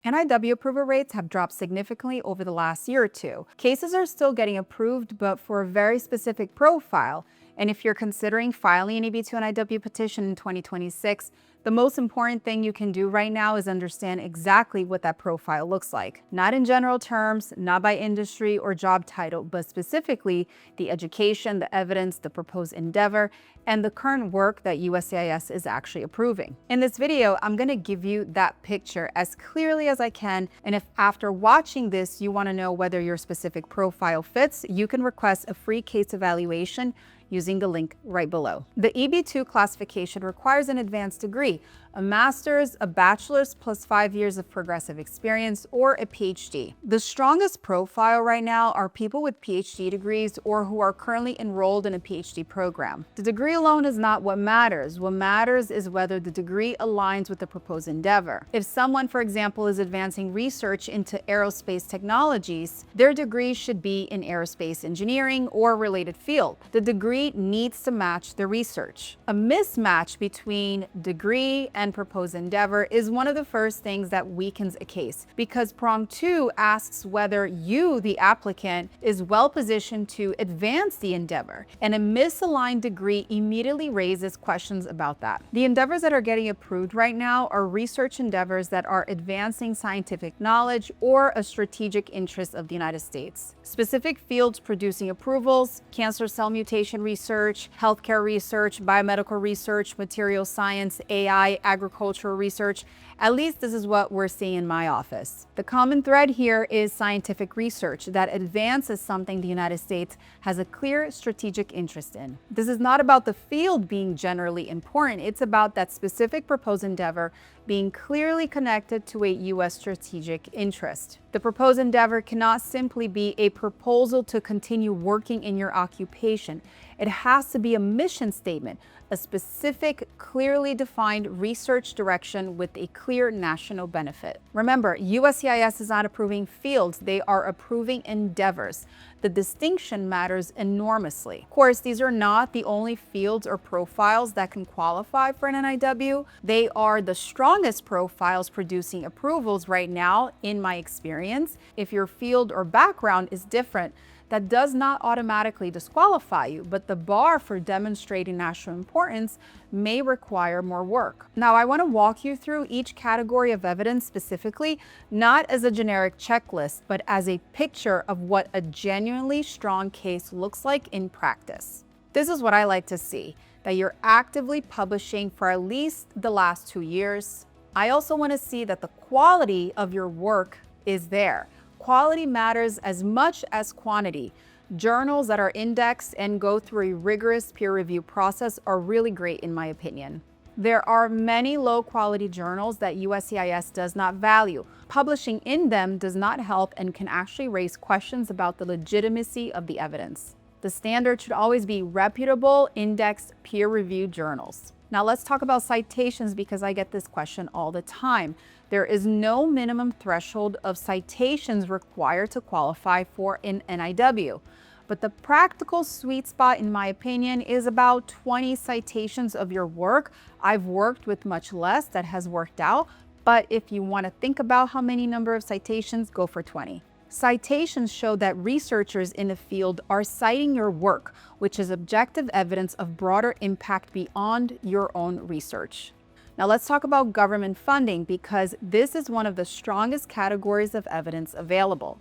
NIW approval rates have dropped significantly over the last year or two. Cases are still getting approved, but for a very specific profile. And if you're considering filing an EB-2 NIW petition in 2026, the most important thing you can do right now is understand exactly what that profile looks like. Not in general terms, not by industry or job title, but specifically the education, the evidence, the proposed endeavor, and the current work that USCIS is actually approving. In this video, I'm going to give you that picture as clearly as I can, and if after watching this you want to know whether your specific profile fits, you can request a free case evaluation using the link right below. The EB-2 classification requires an advanced degree, a master's, a bachelor's plus 5 years of progressive experience, or a PhD. The strongest profile right now are people with PhD degrees or who are currently enrolled in a PhD program. The degree alone is not what matters. What matters is whether the degree aligns with the proposed endeavor. If someone, for example, is advancing research into aerospace technologies, their degree should be in aerospace engineering or related field. The degree needs to match the research. A mismatch between degree and proposed endeavor is one of the first things that weakens a case, because Prong 2 asks whether you, the applicant, is well positioned to advance the endeavor, and a misaligned degree immediately raises questions about that. The endeavors that are getting approved right now are research endeavors that are advancing scientific knowledge or a strategic interest of the United States. Specific fields producing approvals: cancer cell mutation research, healthcare research, biomedical research, material science, AI, agricultural research. At least this is what we're seeing in my office. The common thread here is scientific research that advances something the United States has a clear strategic interest in. This is not about the field being generally important. It's about that specific proposed endeavor being clearly connected to a U.S. strategic interest. The proposed endeavor cannot simply be a proposal to continue working in your occupation. It has to be a mission statement, a specific, clearly defined research direction with a clear national benefit. Remember, USCIS is not approving fields, they are approving endeavors. The distinction matters enormously. Of course, these are not the only fields or profiles that can qualify for an NIW. They are the strongest profiles producing approvals right now, in my experience. If your field or background is different, that does not automatically disqualify you, but the bar for demonstrating national importance may require more work. Now, I want to walk you through each category of evidence specifically, not as a generic checklist, but as a picture of what a genuinely strong case looks like in practice. This is what I like to see, that you're actively publishing for at least the last 2 years. I also want to see that the quality of your work is there. Quality matters as much as quantity. Journals that are indexed and go through a rigorous peer review process are really great in my opinion. There are many low-quality journals that USCIS does not value. Publishing in them does not help and can actually raise questions about the legitimacy of the evidence. The standard should always be reputable, indexed, peer-reviewed journals. Now let's talk about citations, because I get this question all the time. There is no minimum threshold of citations required to qualify for an NIW. But the practical sweet spot, in my opinion, is about 20 citations of your work. I've worked with much less that has worked out, but if you want to think about how many number of citations, go for 20. Citations show that researchers in the field are citing your work, which is objective evidence of broader impact beyond your own research. Now let's talk about government funding, because this is one of the strongest categories of evidence available.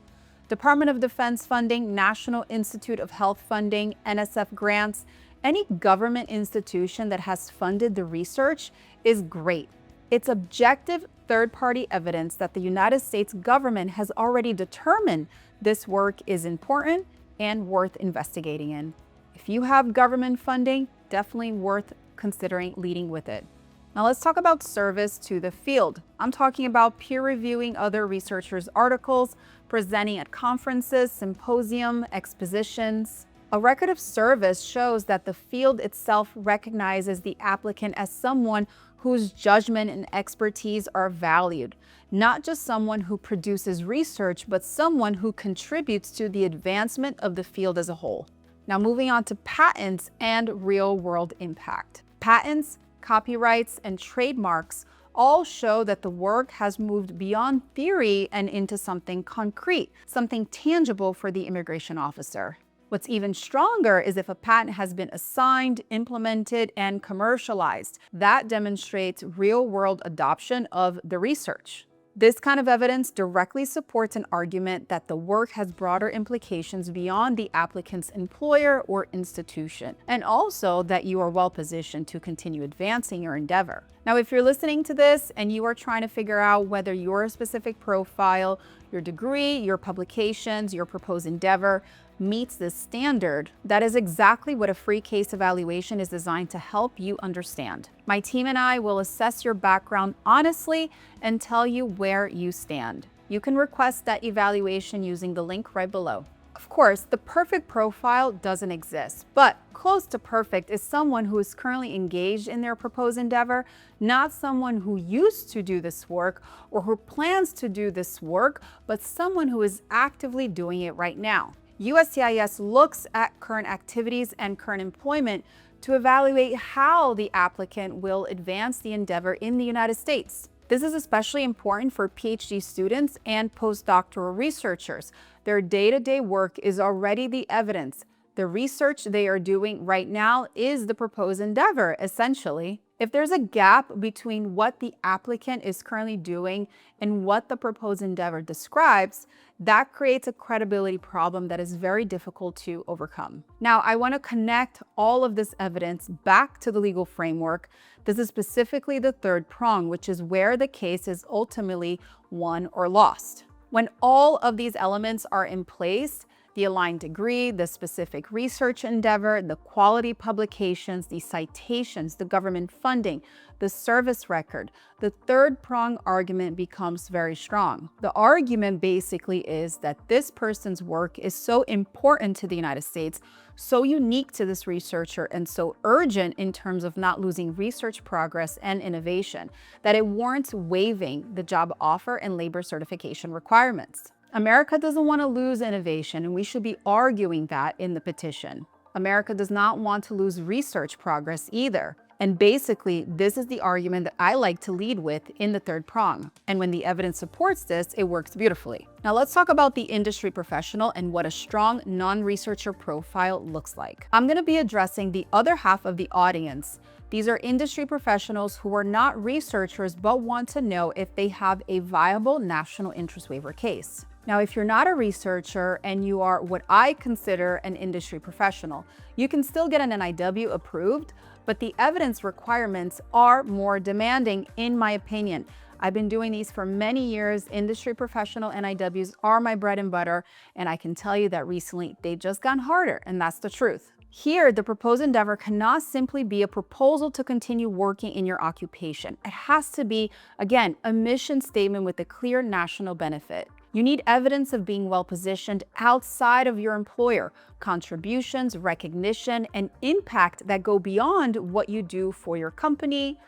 Department of Defense funding, National Institute of Health funding, NSF grants, any government institution that has funded the research is great. It's objective third-party evidence that the United States government has already determined this work is important and worth investigating in. If you have government funding, definitely worth considering leading with it. Now let's talk about service to the field. I'm talking about peer reviewing other researchers' articles, presenting at conferences, symposium, expositions. A record of service shows that the field itself recognizes the applicant as someone whose judgment and expertise are valued, not just someone who produces research, but someone who contributes to the advancement of the field as a whole. Now moving on to patents and real-world impact. Patents, copyrights, and trademarks all show that the work has moved beyond theory and into something concrete, something tangible for the immigration officer. What's even stronger is if a patent has been assigned, implemented, and commercialized. That demonstrates real-world adoption of the research. This kind of evidence directly supports an argument that the work has broader implications beyond the applicant's employer or institution, and also that you are well positioned to continue advancing your endeavor. Now, if you're listening to this and you are trying to figure out whether your specific profile, your degree, your publications, your proposed endeavor meets this standard, that is exactly what a free case evaluation is designed to help you understand. My team and I will assess your background honestly and tell you where you stand. You can request that evaluation using the link right below. Of course, the perfect profile doesn't exist, but close to perfect is someone who is currently engaged in their proposed endeavor, not someone who used to do this work or who plans to do this work, but someone who is actively doing it right now. USCIS looks at current activities and current employment to evaluate how the applicant will advance the endeavor in the United States. This is especially important for PhD students and postdoctoral researchers. Their day-to-day work is already the evidence. The research they are doing right now is the proposed endeavor, essentially. If there's a gap between what the applicant is currently doing and what the proposed endeavor describes, that creates a credibility problem that is very difficult to overcome. Now, I want to connect all of this evidence back to the legal framework. This is specifically the third prong, which is where the case is ultimately won or lost. When all of these elements are in place, the aligned degree, the specific research endeavor, the quality publications, the citations, the government funding, the service record, the third prong argument becomes very strong. The argument basically is that this person's work is so important to the United States, so unique to this researcher, and so urgent in terms of not losing research progress and innovation, that it warrants waiving the job offer and labor certification requirements. America doesn't want to lose innovation, and we should be arguing that in the petition. America does not want to lose research progress either. And basically, this is the argument that I like to lead with in the third prong. And when the evidence supports this, it works beautifully. Now let's talk about the industry professional and what a strong non-researcher profile looks like. I'm going to be addressing the other half of the audience. These are industry professionals who are not researchers but want to know if they have a viable national interest waiver case. Now, if you're not a researcher and you are what I consider an industry professional, you can still get an NIW approved, but the evidence requirements are more demanding, in my opinion. I've been doing these for many years. Industry professional NIWs are my bread and butter, and I can tell you that recently they've just gone harder, and that's the truth. Here, the proposed endeavor cannot simply be a proposal to continue working in your occupation. It has to be, again, a mission statement with a clear national benefit. You need evidence of being well-positioned outside of your employer, contributions, recognition, and impact that go beyond what you do for your company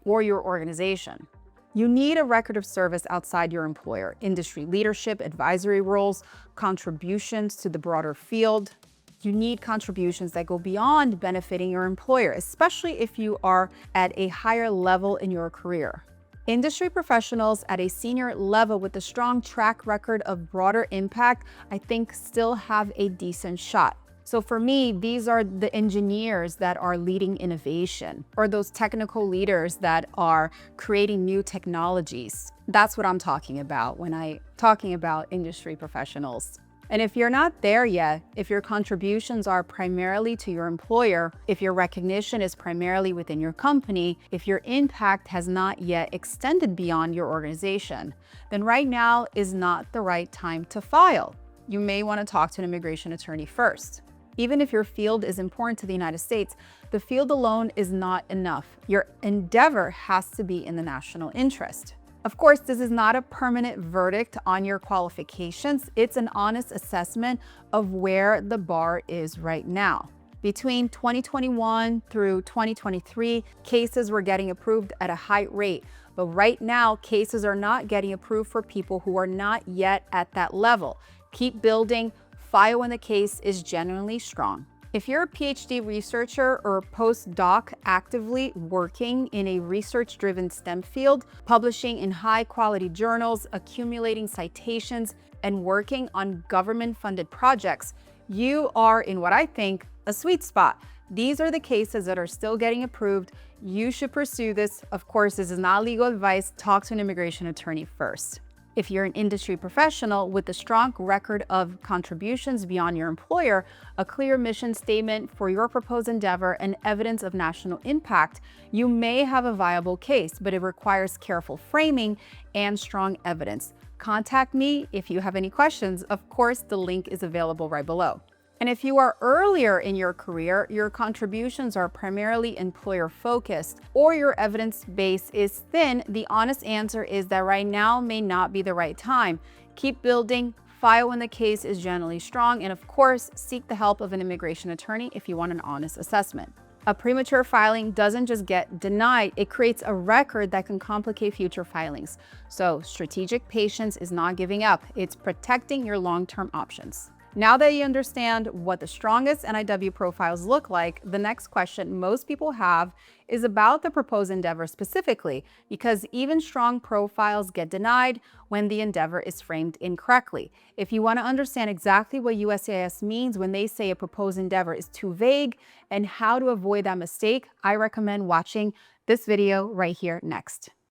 or your organization. You need a record of service outside your employer, industry leadership, advisory roles, contributions to the broader field. You need contributions that go beyond benefiting your employer, especially if you are at a higher level in your career. Industry professionals at a senior level with a strong track record of broader impact, I think, still have a decent shot. So for me, these are the engineers that are leading innovation, or those technical leaders that are creating new technologies. That's what I'm talking about when I'm talking about industry professionals. And if you're not there yet, if your contributions are primarily to your employer, if your recognition is primarily within your company, if your impact has not yet extended beyond your organization, then right now is not the right time to file. You may want to talk to an immigration attorney first. Even if your field is important to the United States, the field alone is not enough. Your endeavor has to be in the national interest. Of course, this is not a permanent verdict on your qualifications. It's an honest assessment of where the bar is right now. Between 2021 through 2023, cases were getting approved at a high rate. But right now, cases are not getting approved for people who are not yet at that level. Keep building. File when the case is genuinely strong. If you're a PhD researcher or postdoc actively working in a research-driven STEM field, publishing in high-quality journals, accumulating citations, and working on government-funded projects, you are in what I think a sweet spot. These are the cases that are still getting approved. You should pursue this. Of course, this is not legal advice. Talk to an immigration attorney first. If you're an industry professional with a strong record of contributions beyond your employer, a clear mission statement for your proposed endeavor, and evidence of national impact, you may have a viable case, but it requires careful framing and strong evidence. Contact me if you have any questions. Of course, the link is available right below. And if you are earlier in your career, your contributions are primarily employer-focused, or your evidence base is thin, the honest answer is that right now may not be the right time. Keep building, file when the case is generally strong, and of course, seek the help of an immigration attorney if you want an honest assessment. A premature filing doesn't just get denied, it creates a record that can complicate future filings. So strategic patience is not giving up, it's protecting your long-term options. Now that you understand what the strongest NIW profiles look like, the next question most people have is about the proposed endeavor specifically, because even strong profiles get denied when the endeavor is framed incorrectly. If you want to understand exactly what USCIS means when they say a proposed endeavor is too vague and how to avoid that mistake, I recommend watching this video right here next.